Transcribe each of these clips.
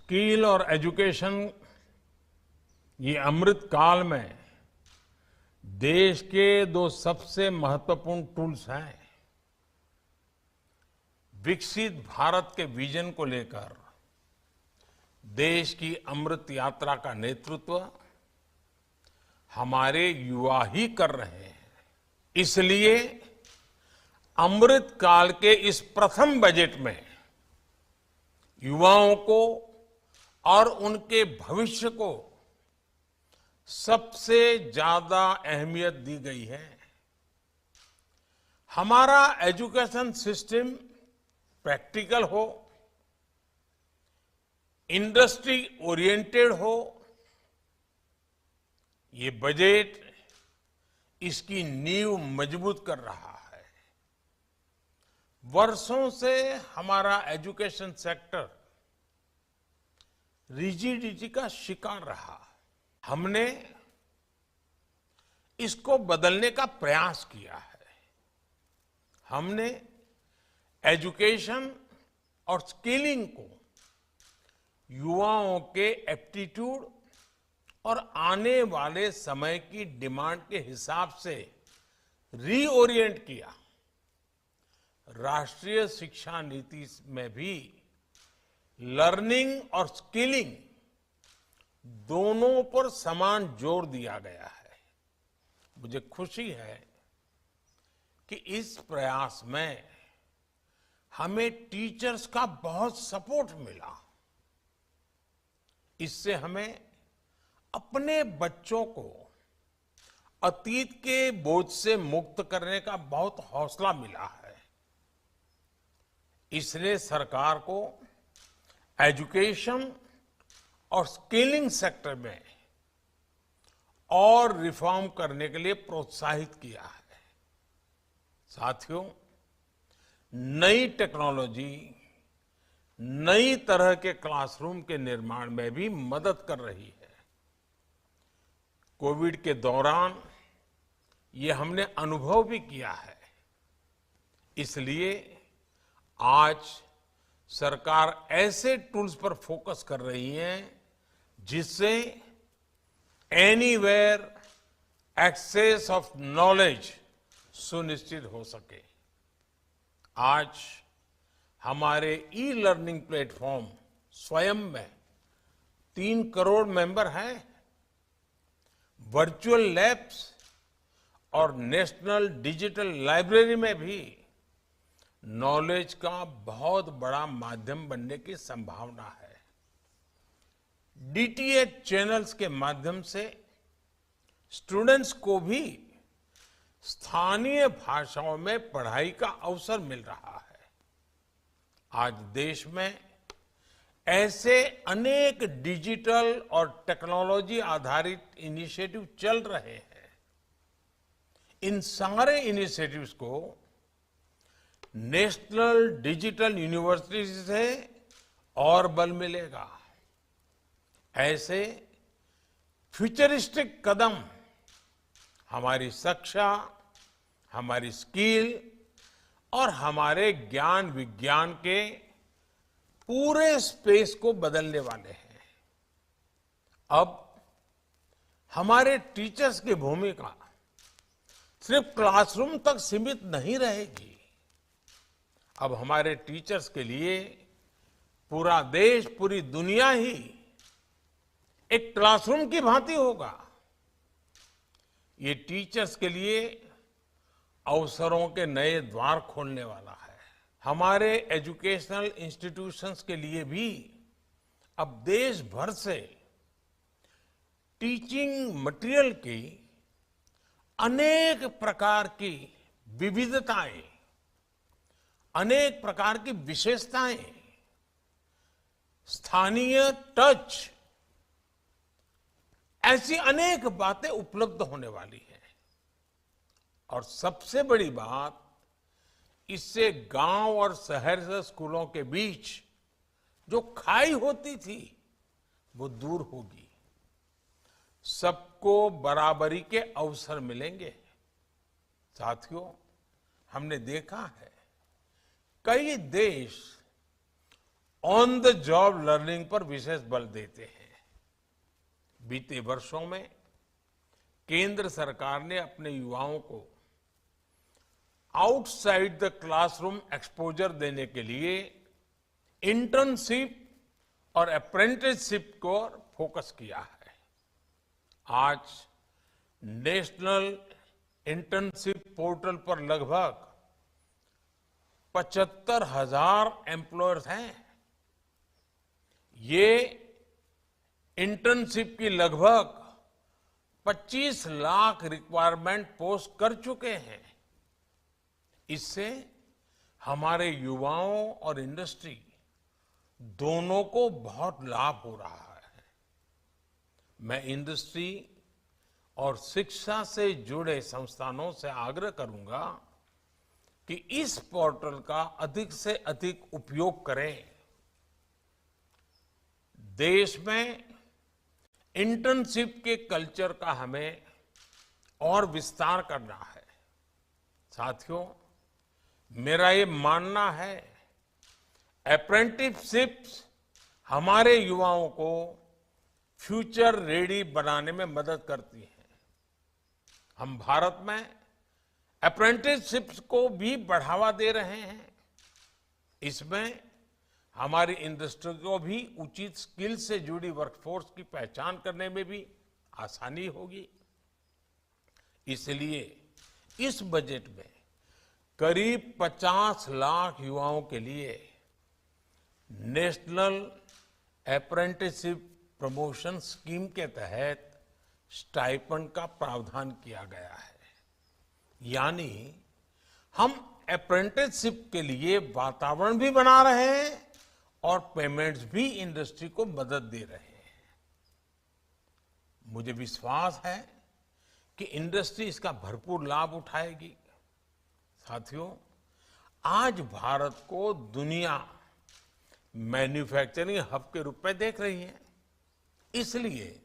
Skill और education ये अमृत काल में देश के दो सबसे महत्वपूर्ण टूल्स हैं। विकसित भारत के विजन को लेकर देश की अमृत यात्रा का नेतृत्व हमारे युवा ही कर रहे हैं। इसलिए अमृत काल के इस प्रथम बजट में युवाओं को और उनके भविष्य को सबसे ज्यादा अहमियत दी गई है। हमारा एजुकेशन सिस्टम प्रैक्टिकल हो, इंडस्ट्री ओरिएंटेड हो, ये बजट इसकी नींव मजबूत कर रहा है। वर्षों से हमारा एजुकेशन सेक्टर रिजिडिटी का शिकार रहा। हमने इसको बदलने का प्रयास किया है। हमने एजुकेशन और स्किलिंग को युवाओं के एप्टीट्यूड और आने वाले समय की डिमांड के हिसाब से रीओरिएंट किया। राष्ट्रीय शिक्षा नीति में भी लर्निंग और स्किलिंग दोनों पर समान जोर दिया गया है। मुझे खुशी है कि इस प्रयास में हमें टीचर्स का बहुत सपोर्ट मिला। इससे हमें अपने बच्चों को अतीत के बोझ से मुक्त करने का बहुत हौसला मिला है। इसलिए सरकार को एजुकेशन और स्किलिंग सेक्टर में और रिफॉर्म करने के लिए प्रोत्साहित किया है। साथियों, नई टेक्नोलॉजी नई तरह के क्लासरूम के निर्माण में भी मदद कर रही है। कोविड के दौरान ये हमने अनुभव भी किया है। इसलिए आज सरकार ऐसे टूल्स पर फोकस कर रही है जिससे एनीवेयर एक्सेस ऑफ नॉलेज सुनिश्चित हो सके। आज हमारे ई लर्निंग प्लेटफॉर्म स्वयं में 3 करोड़ मेंबर हैं। वर्चुअल लैब्स और नेशनल डिजिटल लाइब्रेरी में भी नॉलेज का बहुत बड़ा माध्यम बनने की संभावना है। डीटीएच चैनल्स के माध्यम से स्टूडेंट्स को भी स्थानीय भाषाओं में पढ़ाई का अवसर मिल रहा है। आज देश में ऐसे अनेक डिजिटल और टेक्नोलॉजी आधारित इनिशिएटिव चल रहे हैं। इन सारे इनिशिएटिव्स को नेशनल डिजिटल यूनिवर्सिटी से और बल मिलेगा। ऐसे फ्यूचरिस्टिक कदम हमारी शिक्षा, हमारी स्किल और हमारे ज्ञान विज्ञान के पूरे स्पेस को बदलने वाले हैं। अब हमारे टीचर्स की भूमिका सिर्फ क्लासरूम तक सीमित नहीं रहेगी। अब हमारे टीचर्स के लिए पूरा देश, पूरी दुनिया ही एक क्लासरूम की भांति होगा। ये टीचर्स के लिए अवसरों के नए द्वार खोलने वाला है। हमारे एजुकेशनल इंस्टीट्यूशंस के लिए भी अब देश भर से टीचिंग मटेरियल की अनेक प्रकार की विविधताएं, अनेक प्रकार की विशेषताएं, स्थानीय टच, ऐसी अनेक बातें उपलब्ध होने वाली हैं। और सबसे बड़ी बात, इससे गांव और शहर से स्कूलों के बीच जो खाई होती थी वो दूर होगी। सबको बराबरी के अवसर मिलेंगे। साथियों, हमने देखा है कई देश ऑन द जॉब लर्निंग पर विशेष बल देते हैं। बीते वर्षों में केंद्र सरकार ने अपने युवाओं को आउटसाइड द क्लासरूम एक्सपोजर देने के लिए इंटर्नशिप और अप्रेंटिसशिप को फोकस किया है। आज नेशनल इंटर्नशिप पोर्टल पर लगभग 75,000 एम्प्लॉयर्स हैं। ये इंटर्नशिप की लगभग 25 लाख रिक्वायरमेंट पोस्ट कर चुके हैं। इससे हमारे युवाओं और इंडस्ट्री दोनों को बहुत लाभ हो रहा है। मैं इंडस्ट्री और शिक्षा से जुड़े संस्थानों से आग्रह करूंगा कि इस पोर्टल का अधिक से अधिक उपयोग करें। देश में इंटर्नशिप के कल्चर का हमें और विस्तार करना है। साथियों, मेरा ये मानना है अप्रेंटिसशिप्स हमारे युवाओं को फ्यूचर रेडी बनाने में मदद करती है। हम भारत में अप्रेंटिसशिप्स को भी बढ़ावा दे रहे हैं। इसमें हमारी इंडस्ट्री को भी उचित स्किल से जुड़ी वर्कफोर्स की पहचान करने में भी आसानी होगी। इसलिए इस बजट में करीब 50 लाख युवाओं के लिए नेशनल अप्रेंटिसशिप प्रमोशन स्कीम के तहत स्टाइपेंड का प्रावधान किया गया है। यानी हम अप्रेंटिसशिप के लिए वातावरण भी बना रहे हैं और पेमेंट्स भी इंडस्ट्री को मदद दे रहे हैं। मुझे विश्वास है कि इंडस्ट्री इसका भरपूर लाभ उठाएगी। साथियों, आज भारत को दुनिया मैन्युफैक्चरिंग हब के रूप में देख रही है। इसलिए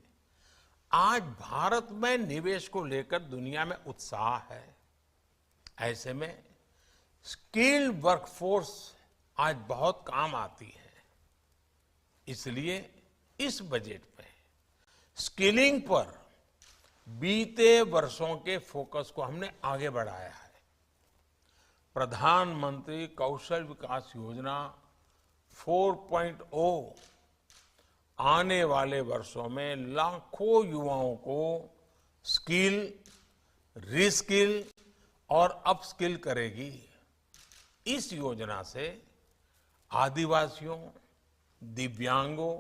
आज भारत में निवेश को लेकर दुनिया में उत्साह है। ऐसे में स्किल्ड वर्कफोर्स आज बहुत काम आती है। इसलिए इस बजट में स्किलिंग पर बीते वर्षों के फोकस को हमने आगे बढ़ाया है। प्रधानमंत्री कौशल विकास योजना 4.0 आने वाले वर्षों में लाखों युवाओं को स्किल, रीस्किल और अपस्किल करेगी। इस योजना से आदिवासियों, दिव्यांगों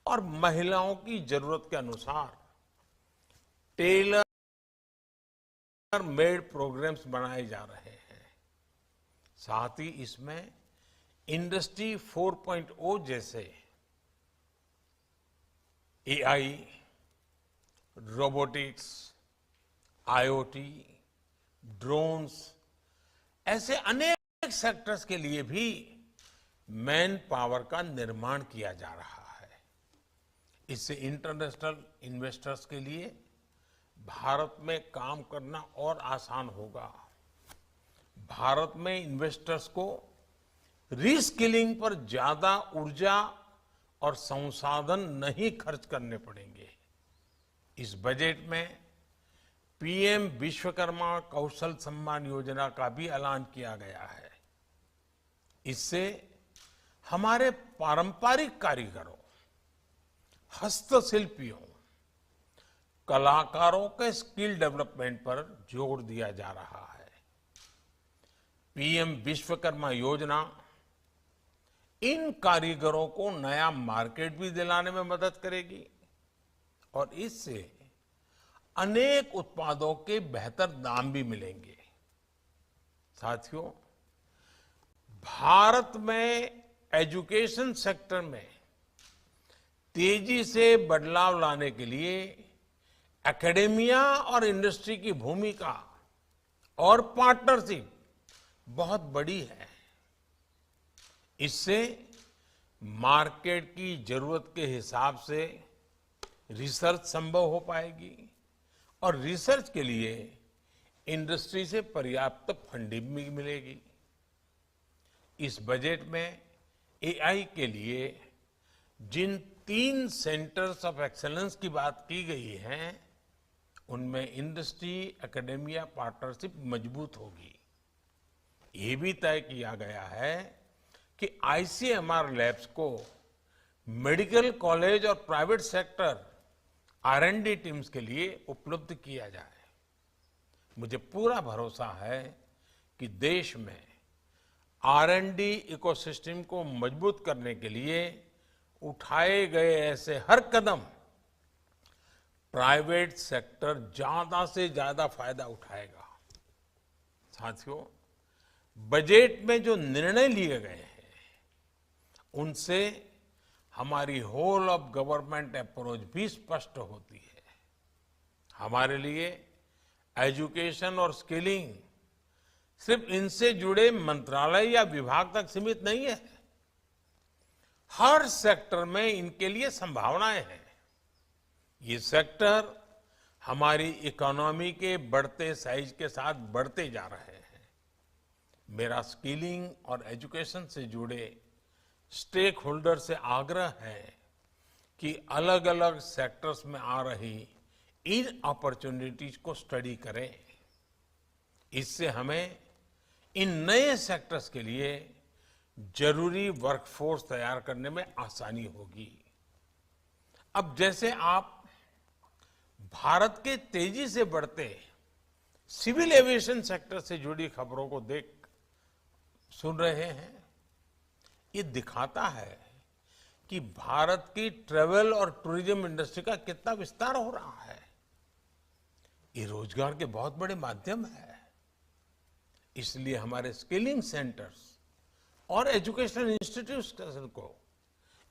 और महिलाओं की जरूरत के अनुसार टेलर मेड प्रोग्राम्स बनाए जा रहे हैं। साथ ही इसमें इंडस्ट्री 4.0 जैसे एआई, रोबोटिक्स, आईओटी, ड्रोन्स ऐसे अनेक सेक्टर्स के लिए भी मैन पावर का निर्माण किया जा रहा है। इससे इंटरनेशनल इन्वेस्टर्स के लिए भारत में काम करना और आसान होगा। भारत में इन्वेस्टर्स को रीस्किलिंग पर ज्यादा ऊर्जा और संसाधन नहीं खर्च करने पड़ेंगे। इस बजट में पीएम विश्वकर्मा कौशल सम्मान योजना का भी ऐलान किया गया है। इससे हमारे पारंपरिक कारीगरों, हस्तशिल्पियों, कलाकारों के स्किल डेवलपमेंट पर जोर दिया जा रहा है। पीएम विश्वकर्मा योजना इन कारीगरों को नया मार्केट भी दिलाने में मदद करेगी और इससे अनेक उत्पादों के बेहतर दाम भी मिलेंगे। साथियों, भारत में एजुकेशन सेक्टर में तेजी से बदलाव लाने के लिए एकेडेमिया और इंडस्ट्री की भूमिका और पार्टनरशिप बहुत बड़ी है। इससे मार्केट की जरूरत के हिसाब से रिसर्च संभव हो पाएगी और रिसर्च के लिए इंडस्ट्री से पर्याप्त फंडिंग भी मिलेगी। इस बजट में एआई के लिए जिन 3 सेंटर्स ऑफ एक्सीलेंस की बात की गई है, उनमें इंडस्ट्री एकेडेमिया पार्टनरशिप मजबूत होगी। ये भी तय किया गया है कि आईसीएमआर लैब्स को मेडिकल कॉलेज और प्राइवेट सेक्टर आर&डी टीम्स के लिए उपलब्ध किया जाए। मुझे पूरा भरोसा है कि देश में आर&डी इकोसिस्टम को मजबूत करने के लिए उठाए गए ऐसे हर कदम प्राइवेट सेक्टर ज्यादा से ज्यादा फायदा उठाएगा। साथियों, बजट में जो निर्णय लिए गए हैं, उनसे हमारी होल ऑफ गवर्नमेंट अप्रोच भी स्पष्ट होती है। हमारे लिए एजुकेशन और स्किलिंग सिर्फ इनसे जुड़े मंत्रालय या विभाग तक सीमित नहीं है। हर सेक्टर में इनके लिए संभावनाएं हैं। ये सेक्टर हमारी इकोनॉमी के बढ़ते साइज के साथ बढ़ते जा रहे हैं। मेरा स्किलिंग और एजुकेशन से जुड़े स्टेक होल्डर से आग्रह है कि अलग अलग सेक्टर्स में आ रही इन अपॉर्चुनिटीज को स्टडी करें। इससे हमें इन नए सेक्टर्स के लिए जरूरी वर्कफोर्स तैयार करने में आसानी होगी। अब जैसे आप भारत के तेजी से बढ़ते सिविल एविएशन सेक्टर से जुड़ी खबरों को सुन रहे हैं, ये दिखाता है कि भारत की ट्रेवल और टूरिज्म इंडस्ट्री का कितना विस्तार हो रहा है। ये रोजगार के बहुत बड़े माध्यम है। इसलिए हमारे स्किलिंग सेंटर्स और एजुकेशनल इंस्टीट्यूशन को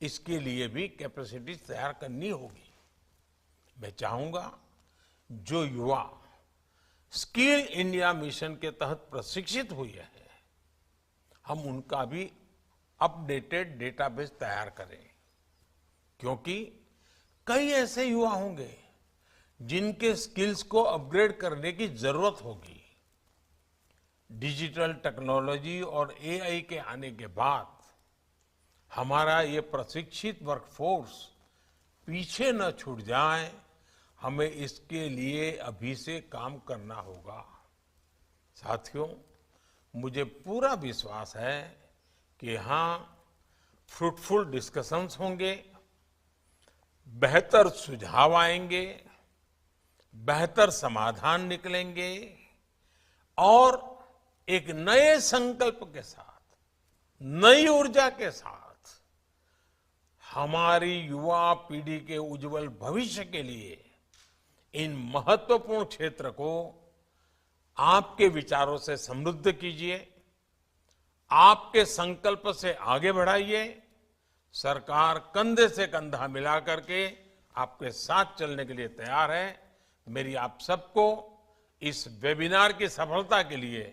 इसके लिए भी कैपेसिटी तैयार करनी होगी। मैं चाहूंगा जो युवा स्किल इंडिया मिशन के तहत प्रशिक्षित हुए हैं, हम उनका भी अपडेटेड डेटाबेस तैयार करें, क्योंकि कई ऐसे युवा होंगे जिनके स्किल्स को अपग्रेड करने की जरूरत होगी। डिजिटल टेक्नोलॉजी और एआई के आने के बाद हमारा ये प्रशिक्षित वर्कफोर्स पीछे न छूट जाए, हमें इसके लिए अभी से काम करना होगा। साथियों, मुझे पूरा विश्वास है कि यहां फ्रूटफुल डिस्कशंस होंगे, बेहतर सुझाव आएंगे, बेहतर समाधान निकलेंगे और एक नए संकल्प के साथ, नई ऊर्जा के साथ हमारी युवा पीढ़ी के उज्जवल भविष्य के लिए इन महत्वपूर्ण क्षेत्र को आपके विचारों से समृद्ध कीजिए, आपके संकल्प से आगे बढ़ाइए। सरकार कंधे से कंधा मिला करके आपके साथ चलने के लिए तैयार है। मेरी आप सबको इस वेबिनार की सफलता के लिए